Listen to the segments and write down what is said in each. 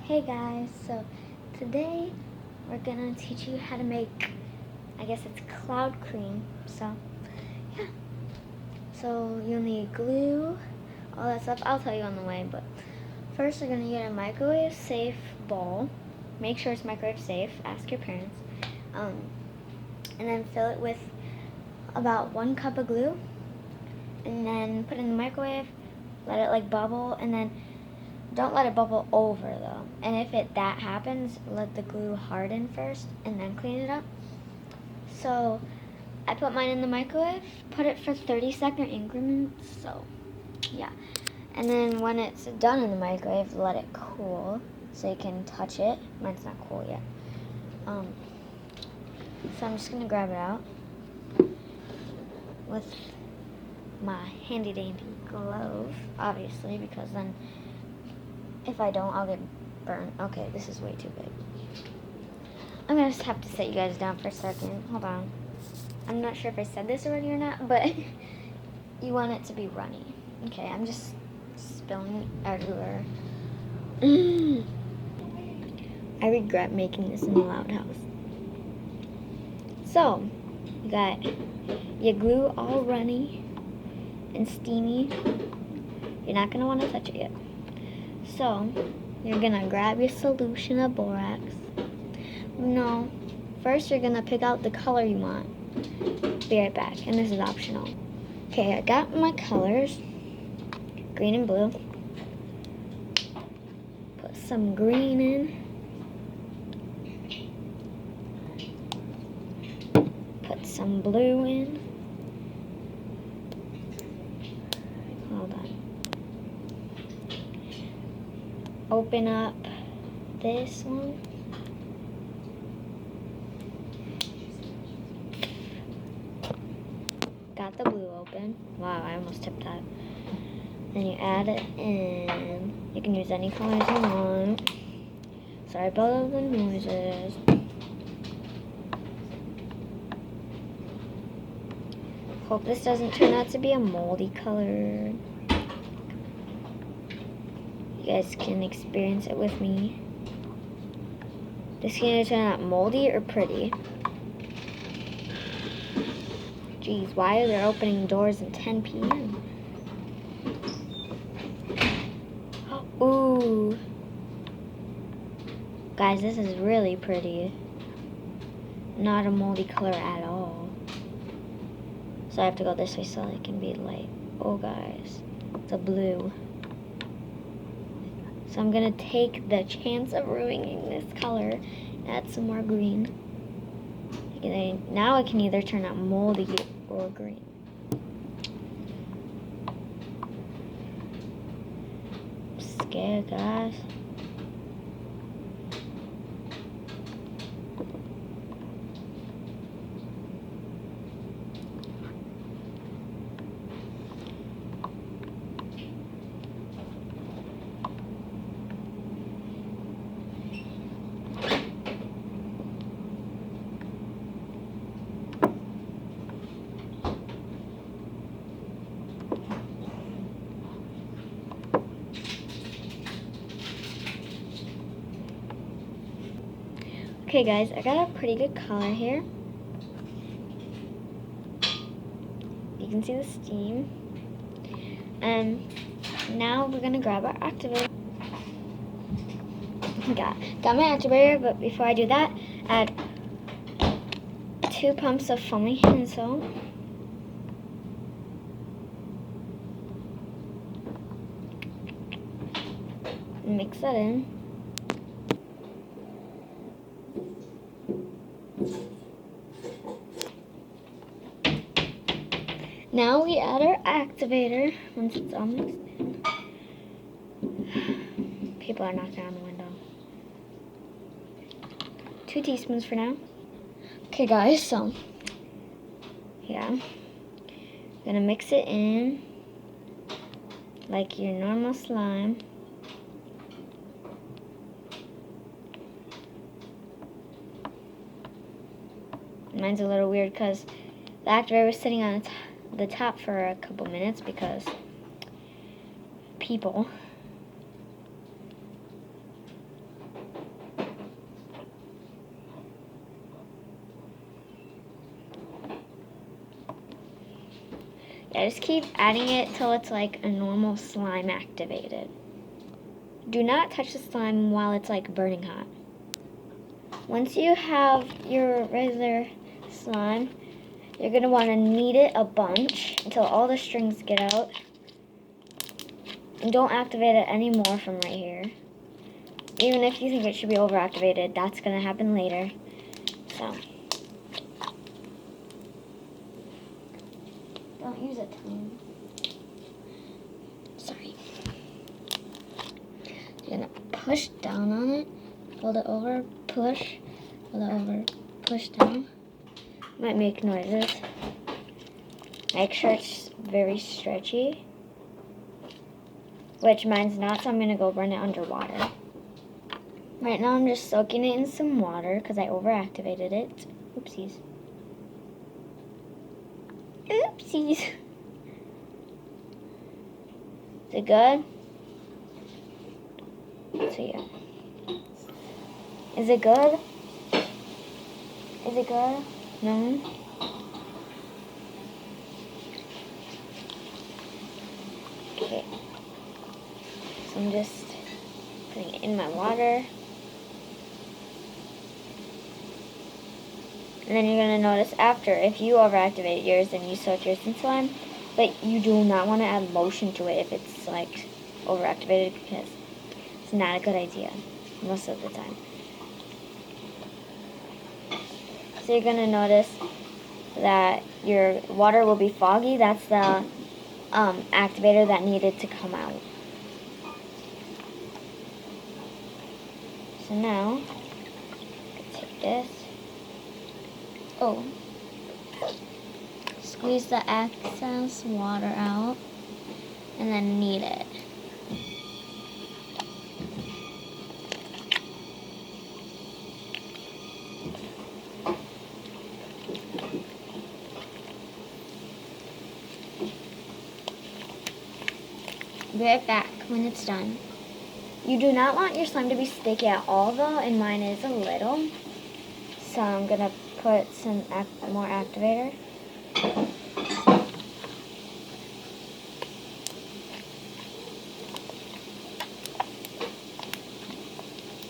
Hey guys, so today we're gonna teach you how to make, I guess it's cloud cream. So yeah, so you'll need glue, all that stuff. I'll tell you on the way, but first you're gonna get a microwave safe bowl. Make sure it's microwave safe, ask your parents. And then fill it with about 1 cup of glue, and then put it in the microwave, let it like bubble, and then don't let it bubble over though. And if that happens, let the glue harden first and then clean it up. So I put mine in the microwave, put it for 30-second increments. So yeah. And then when it's done in the microwave, let it cool so you can touch it. Mine's not cool yet. So I'm just gonna grab it out with my handy dandy glove, obviously, because then if I don't, I'll get burned. Okay, this is way too big. I'm gonna just have to set you guys down for a second. Hold on. I'm not sure if I said this already or not, but you want it to be runny. Okay, I'm just spilling everywhere. I regret making this in the loud house. So, you got your glue all runny and steamy. You're not gonna want to touch it yet. So, you're gonna grab your solution of borax. No, first you're gonna pick out the color you want. Be right back, and this is optional. Okay, I got my colors, green and blue. Put some green in. Put some blue in. Hold on. Open up this one. Got the blue open. Wow, I almost tipped that. Then you add it in. You can use any colors you want. Sorry about all the noises. Hope this doesn't turn out to be a moldy color. You guys can experience it with me. This can either turn out moldy or pretty. Jeez, why are they opening doors at 10 p.m.? Ooh. Guys, this is really pretty. Not a moldy color at all. So I have to go this way so it can be light. Oh, guys. It's a blue. So I'm going to take the chance of ruining this color and add some more green. Now it can either turn out moldy or green. I'm scared, guys. Okay guys, I got a pretty good color here. You can see the steam. And now we're gonna grab our activator. Got my activator, but before I do that, add 2 pumps of foaming hand soap. Mix that in. Now we add our activator once it's all mixed in. People are knocking on the window. 2 teaspoons for now. Okay guys, so yeah. Gonna mix it in like your normal slime. Mine's a little weird because the activator was sitting on the top for a couple minutes because people. Yeah, just keep adding it till it's like a normal slime activated. Do not touch the slime while it's like burning hot. Once you have your regular slime, you're going to want to knead it a bunch until all the strings get out. And don't activate it anymore from right here. Even if you think it should be overactivated, that's going to happen later. So, don't use a tongue. Sorry. You're going to push down on it, fold it over, push, fold it over, push down. Might make noises. Make sure it's very stretchy. Which mine's not, so I'm going to go run it underwater. Right now I'm just soaking it in some water because I overactivated it. Oopsies. Oopsies. Is it good? So yeah. Is it good? Is it good? No? Okay. So I'm just putting it in my water. And then you're going to notice after, if you overactivate yours, then you soak yours in slime. But you do not want to add lotion to it if it's like overactivated, because it's not a good idea most of the time. So you're going to notice that your water will be foggy. That's the activator that needed to come out. So now, take this. Oh. Squeeze the excess water out and then knead it. Be right back when it's done. You do not want your slime to be sticky at all though, and mine is a little. So I'm going to put some more activator.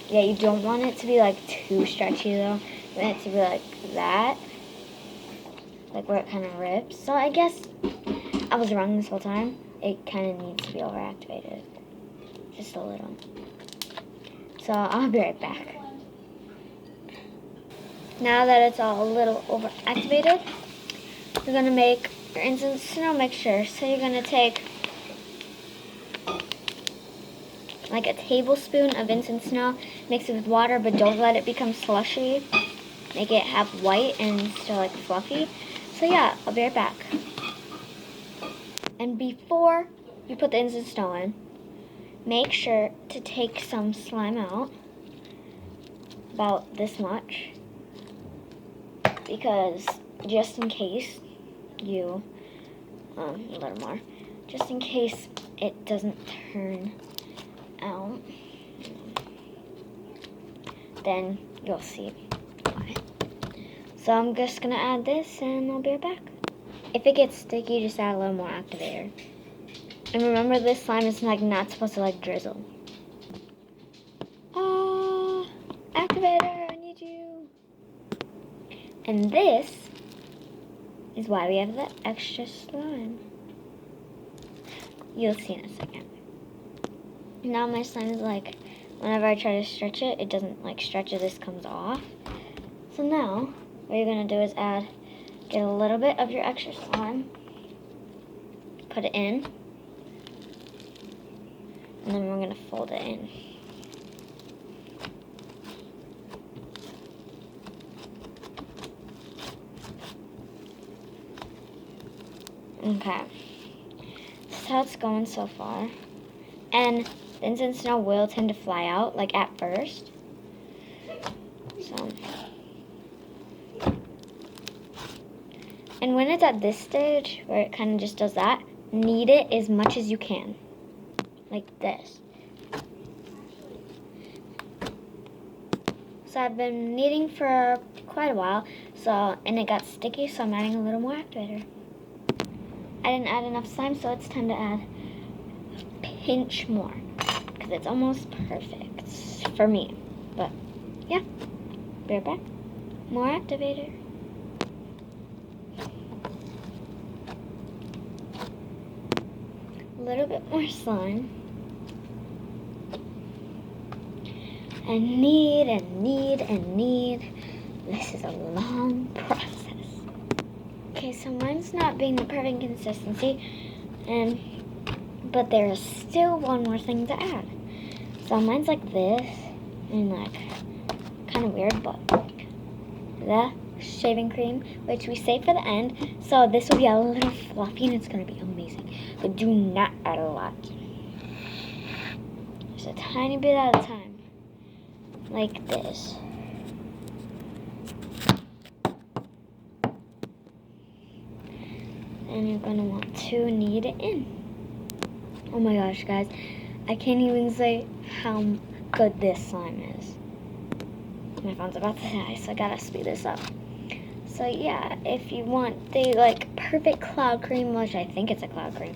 Yeah, you don't want it to be like too stretchy though. You want it to be like that. Like where it kind of rips. So I guess I was wrong this whole time. It kind of needs to be overactivated. Just a little. So I'll be right back. Now that it's all a little overactivated, you're going to make your instant snow mixture. So you're going to take like a tablespoon of instant snow, mix it with water, but don't let it become slushy. Make it half white and still like fluffy. So yeah, I'll be right back. And before you put the instant snow in, make sure to take some slime out, about this much, because just in case you, a little more, just in case it doesn't turn out, then you'll see why. So I'm just going to add this and I'll be right back. If it gets sticky, just add a little more activator. And remember, this slime is like not supposed to like drizzle. Activator, I need you. And this is why we have the extra slime. You'll see in a second. Now my slime is like, whenever I try to stretch it, it doesn't like stretch it, this comes off. So now, what you're gonna do is get a little bit of your extra slime, put it in, and then we're gonna fold it in. Okay, this is how it's going so far. And the instant snow will tend to fly out, like at first. So, and when it's at this stage, where it kind of just does that, knead it as much as you can. Like this. So I've been kneading for quite a while, and it got sticky, so I'm adding a little more activator. I didn't add enough slime, so it's time to add a pinch more, because it's almost perfect for me. But yeah, be right back. More activator. A little bit more slime. And knead and knead and knead. This is a long process. Okay, so mine's not being the perfect consistency, but there is still one more thing to add. So mine's like this, and like kind of weird, but the shaving cream, which we save for the end, so this will be a little fluffy and it's gonna be amazing. But do not add a lot. Just a tiny bit at a time, like this. And you're gonna want to knead it in. Oh my gosh, guys, I can't even say how good this slime is. My phone's about to die, so I gotta speed this up. So yeah, if you want the like perfect cloud cream, which I think it's a cloud cream,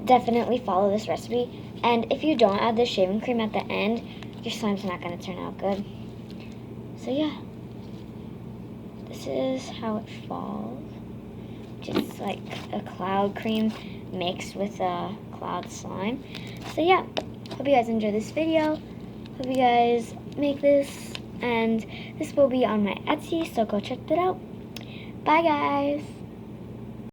definitely follow this recipe. And if you don't add the shaving cream at the end, your slime's not gonna turn out good. So yeah, this is how it falls. Just like a cloud cream mixed with a cloud slime. So yeah, hope you guys enjoyed this video. Hope you guys make this, and this will be on my Etsy, so go check that out. Bye guys.